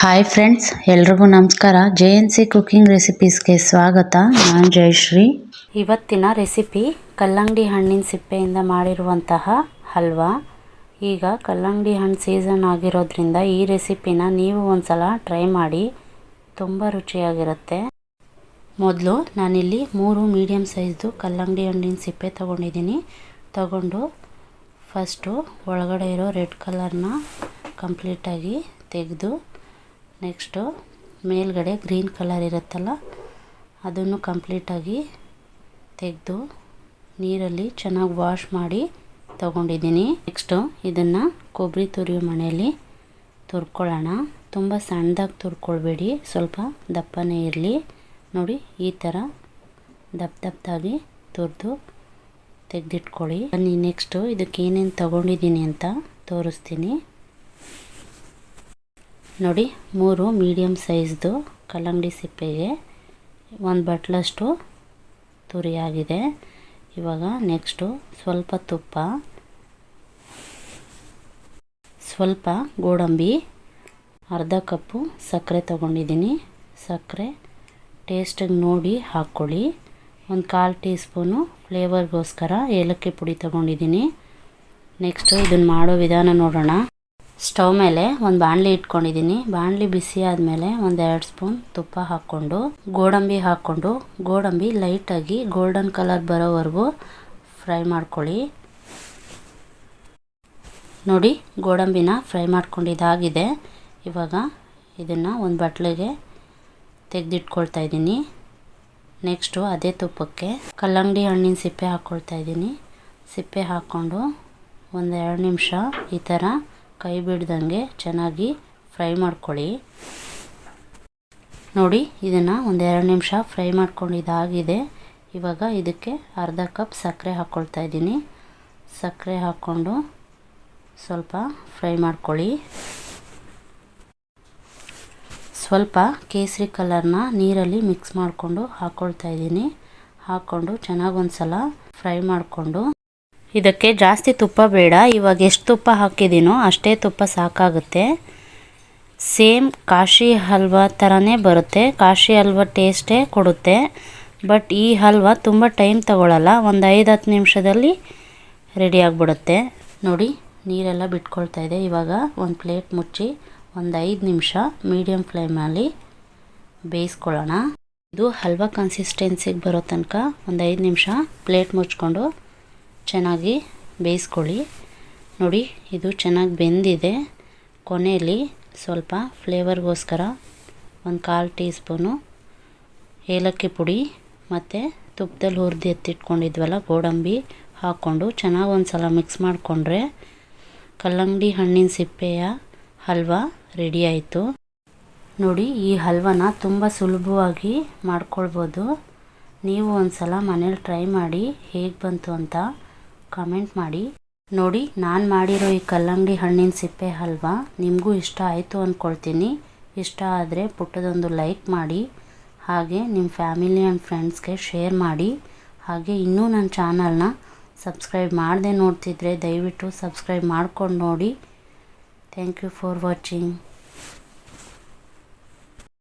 Hi friends, ಎಲ್ರಿಗೂ ನಮಸ್ಕಾರ. JNC cooking ರೆಸಿಪೀಸ್ಗೆ ಸ್ವಾಗತ. ನಾನು ಜಯಶ್ರೀ. ಇವತ್ತಿನ ರೆಸಿಪಿ ಕಲ್ಲಂಗಡಿ ಹಣ್ಣಿನ ಸಿಪ್ಪೆಯಿಂದ ಮಾಡಿರುವಂತಹ ಹಲ್ವಾ. ಈಗ ಕಲ್ಲಂಗಡಿ ಹಣ್ಣು ಸೀಸನ್ ಆಗಿರೋದ್ರಿಂದ ಈ ರೆಸಿಪಿನ ನೀವು ಒಂದ್ಸಲ ಟ್ರೈ ಮಾಡಿ, ತುಂಬ ರುಚಿಯಾಗಿರುತ್ತೆ. ಮೊದಲು ನಾನಿಲ್ಲಿ 3 ಮೀಡಿಯಮ್ ಸೈಜ್ದು ಕಲ್ಲಂಗಡಿ ಹಣ್ಣಿನ ಸಿಪ್ಪೆ ತಗೊಂಡು ಫಸ್ಟು ಒಳಗಡೆ ಇರೋ ರೆಡ್ ಕಲರ್ನ ಕಂಪ್ಲೀಟಾಗಿ ತೆಗೆದು, ನೆಕ್ಸ್ಟು ಮೇಲ್ಗಡೆ ಗ್ರೀನ್ ಕಲರ್ ಇರುತ್ತಲ್ಲ ಅದನ್ನು ಕಂಪ್ಲೀಟಾಗಿ ತೆಗೆದು ನೀರಲ್ಲಿ ಚೆನ್ನಾಗಿ ವಾಶ್ ಮಾಡಿ ತಗೊಂಡಿದ್ದೀನಿ. ನೆಕ್ಸ್ಟು ಇದನ್ನು ಕೊಬ್ಬರಿ ತುರಿಯೋ ಮಣೆಯಲ್ಲಿ ತುರ್ಕೊಳ್ಳೋಣ. ತುಂಬ ಸಣ್ಣದಾಗಿ ತುರ್ಕೊಳ್ಬೇಡಿ, ಸ್ವಲ್ಪ ದಪ್ಪನೇ ಇರಲಿ. ನೋಡಿ, ಈ ಥರ ದಪ್ಪದಾಗಿ ತುರಿದು ತೆಗೆದಿಟ್ಕೊಳ್ಳಿ. ಬನ್ನಿ ನೆಕ್ಸ್ಟು ಇದಕ್ಕೆ ಏನೇನು ತಗೊಂಡಿದ್ದೀನಿ ಅಂತ ತೋರಿಸ್ತೀನಿ. ನೋಡಿ, 3 ಮೀಡಿಯಮ್ ಸೈಜ್ದು ಕಲ್ಲಂಗಡಿ ಸಿಪ್ಪೆಗೆ 1 ಬಟ್ಲಷ್ಟು ತುರಿ ಆಗಿದೆ. ಇವಾಗ ನೆಕ್ಸ್ಟು ಸ್ವಲ್ಪ ತುಪ್ಪ, ಸ್ವಲ್ಪ ಗೋಡಂಬಿ, ಅರ್ಧ ಕಪ್ಪು ಸಕ್ಕರೆ ತಗೊಂಡಿದ್ದೀನಿ. ಸಕ್ಕರೆ ಟೇಸ್ಟಿಗೆ ನೋಡಿ ಹಾಕ್ಕೊಳ್ಳಿ. 1/4 ಟೀ ಸ್ಪೂನು ಫ್ಲೇವರ್ಗೋಸ್ಕರ ಏಲಕ್ಕಿ ಪುಡಿ ತಗೊಂಡಿದ್ದೀನಿ. ನೆಕ್ಸ್ಟು ಇದನ್ನು ಮಾಡೋ ವಿಧಾನ ನೋಡೋಣ. ಸ್ಟವ್ ಮೇಲೆ ಒಂದು ಬಾಣಲಿ ಇಟ್ಕೊಂಡಿದ್ದೀನಿ. ಬಾಣಲಿ ಬಿಸಿ ಆದಮೇಲೆ 1-2 ಸ್ಪೂನ್ ತುಪ್ಪ ಹಾಕ್ಕೊಂಡು ಗೋಡಂಬಿ ಲೈಟಾಗಿ ಗೋಲ್ಡನ್ ಕಲರ್ ಬರೋವರೆಗೂ ಫ್ರೈ ಮಾಡ್ಕೊಳ್ಳಿ. ನೋಡಿ, ಗೋಡಂಬಿನ ಫ್ರೈ ಮಾಡ್ಕೊಂಡಿದ್ದಾಗಿದೆ. ಇವಾಗ ಇದನ್ನು ಒಂದು ಬಟ್ಲಿಗೆ ತೆಗೆದಿಟ್ಕೊಳ್ತಾ ಇದ್ದೀನಿ. ನೆಕ್ಸ್ಟು ಅದೇ ತುಪ್ಪಕ್ಕೆ ಕಲ್ಲಂಗಡಿ ಹಣ್ಣಿನ ಸಿಪ್ಪೆ ಹಾಕ್ಕೊಳ್ತಾ ಇದ್ದೀನಿ. ಸಿಪ್ಪೆ ಹಾಕ್ಕೊಂಡು 1-2 ನಿಮಿಷ ಈ ಥರ ಕೈ ಬಿಡ್ದಂಗೆ ಚೆನ್ನಾಗಿ ಫ್ರೈ ಮಾಡ್ಕೊಳ್ಳಿ. ನೋಡಿ, ಇದನ್ನು 1-2 ನಿಮಿಷ ಫ್ರೈ ಮಾಡ್ಕೊಂಡಿದ್ದಾಗಿದೆ. ಇವಾಗ ಇದಕ್ಕೆ ಅರ್ಧ ಕಪ್ ಸಕ್ಕರೆ ಹಾಕ್ಕೊಳ್ತಾ ಇದ್ದೀನಿ. ಸಕ್ಕರೆ ಹಾಕ್ಕೊಂಡು ಸ್ವಲ್ಪ ಫ್ರೈ ಮಾಡ್ಕೊಳ್ಳಿ. ಸ್ವಲ್ಪ ಕೇಸರಿ ಕಲರ್ನ ನೀರಲ್ಲಿ ಮಿಕ್ಸ್ ಮಾಡಿಕೊಂಡು ಹಾಕ್ಕೊಳ್ತಾ ಇದ್ದೀನಿ. ಹಾಕ್ಕೊಂಡು ಚೆನ್ನಾಗಿ ಒಂದ್ಸಲ ಫ್ರೈ ಮಾಡಿಕೊಂಡು, ಇದಕ್ಕೆ ಜಾಸ್ತಿ ತುಪ್ಪ ಬೇಡ. ಇವಾಗ ಎಷ್ಟು ತುಪ್ಪ ಹಾಕಿದ್ದೀನೋ ಅಷ್ಟೇ ತುಪ್ಪ ಸಾಕಾಗುತ್ತೆ. ಸೇಮ್ ಕಾಶಿ ಹಲ್ವಾ ಥರನೇ ಬರುತ್ತೆ. ಕಾಶಿ ಹಲ್ವಾ ಟೇಸ್ಟೇ ಕೊಡುತ್ತೆ. ಬಟ್ ಈ ಹಲ್ವಾ ತುಂಬ ಟೈಮ್ ತಗೊಳ್ಳಲ್ಲ, ಒಂದು 5-10 ನಿಮಿಷದಲ್ಲಿ ರೆಡಿ ಆಗಿಬಿಡುತ್ತೆ. ನೋಡಿ, ನೀರೆಲ್ಲ ಬಿಟ್ಕೊಳ್ತಾ ಇದೆ. ಇವಾಗ ಒಂದು ಪ್ಲೇಟ್ ಮುಚ್ಚಿ ಒಂದು 5 ನಿಮಿಷ ಮೀಡಿಯಮ್ ಫ್ಲೇಮಲ್ಲಿ ಬೇಯಿಸ್ಕೊಳ್ಳೋಣ. ಇದು ಹಲ್ವಾ ಕನ್ಸಿಸ್ಟೆನ್ಸಿಗೆ ಬರೋ ತನಕ ಒಂದು 5 ನಿಮಿಷ ಪ್ಲೇಟ್ ಮುಚ್ಕೊಂಡು ಚೆನ್ನಾಗಿ ಬೇಯಿಸ್ಕೊಳ್ಳಿ. ನೋಡಿ, ಇದು ಚೆನ್ನಾಗಿ ಬೆಂದಿದೆ. ಕೊನೆಯಲ್ಲಿ ಸ್ವಲ್ಪ ಫ್ಲೇವರ್ಗೋಸ್ಕರ 1/4 ಟೀ ಸ್ಪೂನು ಏಲಕ್ಕಿ ಪುಡಿ ಮತ್ತು ತುಪ್ಪದಲ್ಲಿ ಹುರಿದು ಎತ್ತಿಟ್ಕೊಂಡಿದ್ವಲ್ಲ ಗೋಡಂಬಿ ಹಾಕ್ಕೊಂಡು ಚೆನ್ನಾಗಿ ಒಂದು ಸಲ ಮಿಕ್ಸ್ ಮಾಡಿಕೊಂಡ್ರೆ ಕಲ್ಲಂಗಡಿ ಹಣ್ಣಿನ ಸಿಪ್ಪೆಯ ಹಲ್ವಾ ರೆಡಿ ಆಯಿತು. ನೋಡಿ, ಈ ಹಲ್ವಾನ ತುಂಬ ಸುಲಭವಾಗಿ ಮಾಡ್ಕೊಳ್ಬೋದು. ನೀವು ಒಂದು ಸಲ ಮನೇಲಿ ಟ್ರೈ ಮಾಡಿ ಹೇಗೆ ಬಂತು ಅಂತ ಕಮೆಂಟ್ ಮಾಡಿ. ನೋಡಿ, ನಾನು ಮಾಡಿರೋ ಈ ಕಲ್ಲಂಗಡಿ ಹಣ್ಣಿನ ಸಿಪ್ಪೆ ಹಲ್ವಾ ನಿಮಗೂ ಇಷ್ಟ ಆಯಿತು ಅಂದ್ಕೊಳ್ತೀನಿ. ಇಷ್ಟ ಆದರೆ ಪುಟ್ಟದೊಂದು ಲೈಕ್ ಮಾಡಿ, ಹಾಗೆ ನಿಮ್ಮ ಫ್ಯಾಮಿಲಿ ಆ್ಯಂಡ್ ಫ್ರೆಂಡ್ಸ್ಗೆ ಶೇರ್ ಮಾಡಿ. ಹಾಗೆ ಇನ್ನೂ ನನ್ನ ಚಾನಲ್ನ ಸಬ್ಸ್ಕ್ರೈಬ್ ಮಾಡದೆ ನೋಡ್ತಿದ್ರೆ ದಯವಿಟ್ಟು ಸಬ್ಸ್ಕ್ರೈಬ್ ಮಾಡ್ಕೊಂಡು ನೋಡಿ. Thank you for watching.